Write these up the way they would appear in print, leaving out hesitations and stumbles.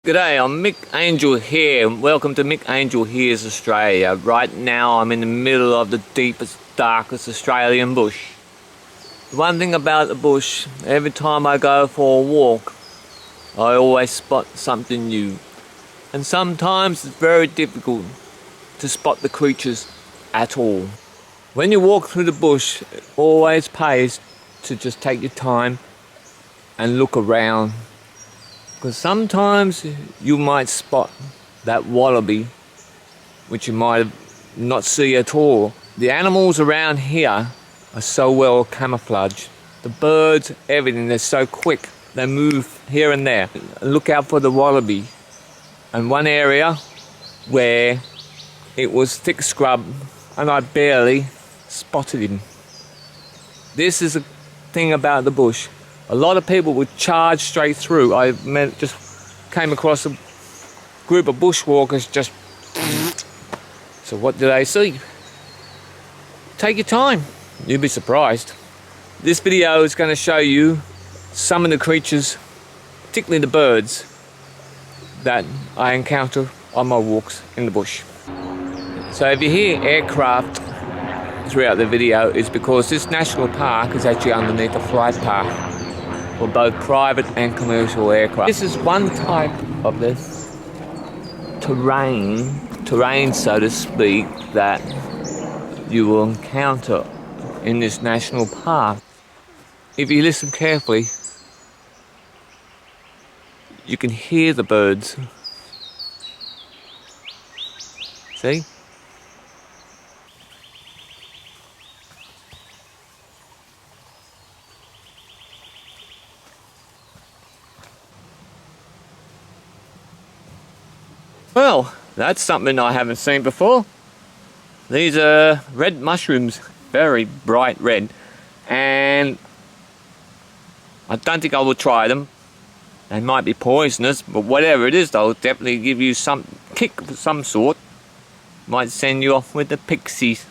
G'day, I'm Mick Angel here. Welcome to Mick Angel Here's Australia. Right now I'm in the middle of the deepest, darkest Australian bush. One thing about the bush, every time I go for a walk, I always spot something new. And sometimes it's very difficult to spot the creatures at all. When you walk through the bush, it always pays to just take your time and look around. Because sometimes you might spot that wallaby, which you might not see at all. The animals around here are so well camouflaged. The birds, everything, they're so quick. They move here and there. Look out for the wallaby. And one area where it was thick scrub and I barely spotted him. This is a thing about the bush. A lot of people would charge straight through. I just came across a group of bushwalkers just... So what do they see? Take your time. You'll be surprised. This video is going to show you some of the creatures, particularly the birds, that I encounter on my walks in the bush. So if you hear aircraft throughout the video, it's because this national park is actually underneath a flight path for both private and commercial aircraft. This is one type of this terrain so to speak, that you will encounter in this national park. If you listen carefully, you can hear the birds. See? Well, that's something I haven't seen before. These are red mushrooms, very bright red, and I don't think I will try them. They might be poisonous, but whatever it is, they'll definitely give you some kick of some sort. Might send you off with the pixies.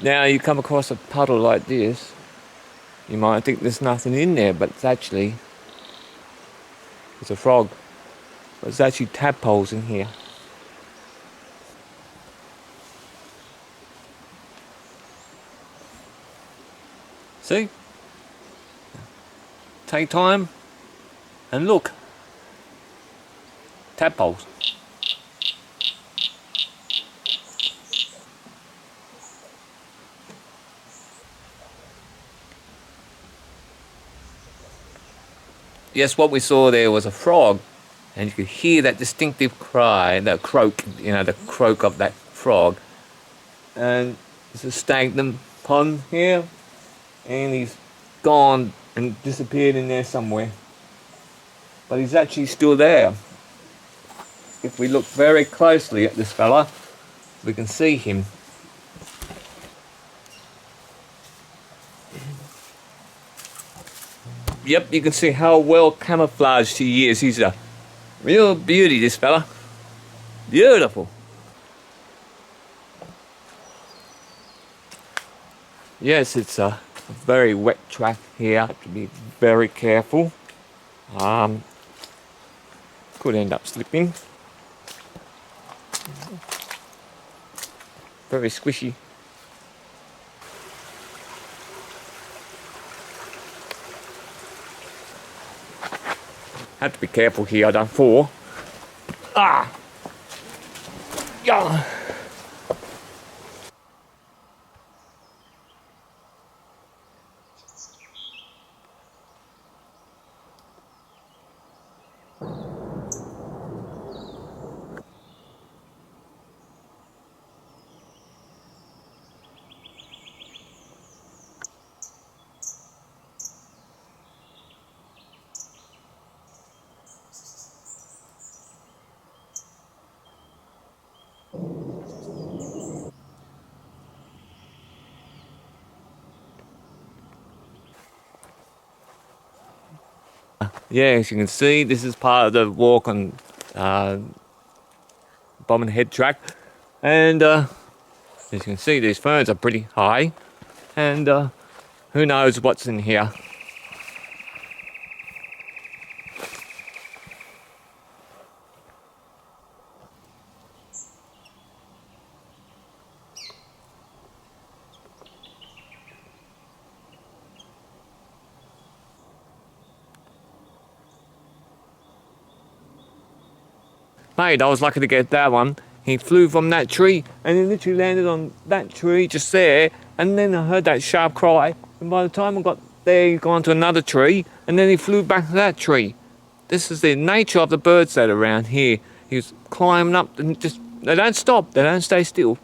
Now you come across a puddle like this, you might think there's nothing in there, but it's actually, it's a frog. But it's actually tadpoles in here. See? Take time and look. Tadpoles. Yes, what we saw there was a frog, and you could hear that distinctive cry, that croak, you know, the croak of that frog. And there's a stagnant pond here, and he's gone and disappeared in there somewhere. But he's actually still there. If we look very closely at this fella, we can see him. Yep, you can see how well camouflaged he is. He's a real beauty, this fella. Beautiful. Yes, it's a very wet track here. Have to be very careful. Could end up slipping. Very squishy. Have to be careful here, I don't fall. Ah! Yeah! Yeah, as you can see, this is part of the walk on Bobbin Head track, and as you can see, these ferns are pretty high, and Who knows what's in here? Mate, I was lucky to get that one. He flew from that tree and he literally landed on that tree just there, and then I heard that sharp cry, and by the time I got there he gone to another tree and then he flew back to that tree. This is the nature of the birds that are around here. He was climbing up and just, they don't stop, they don't stay still.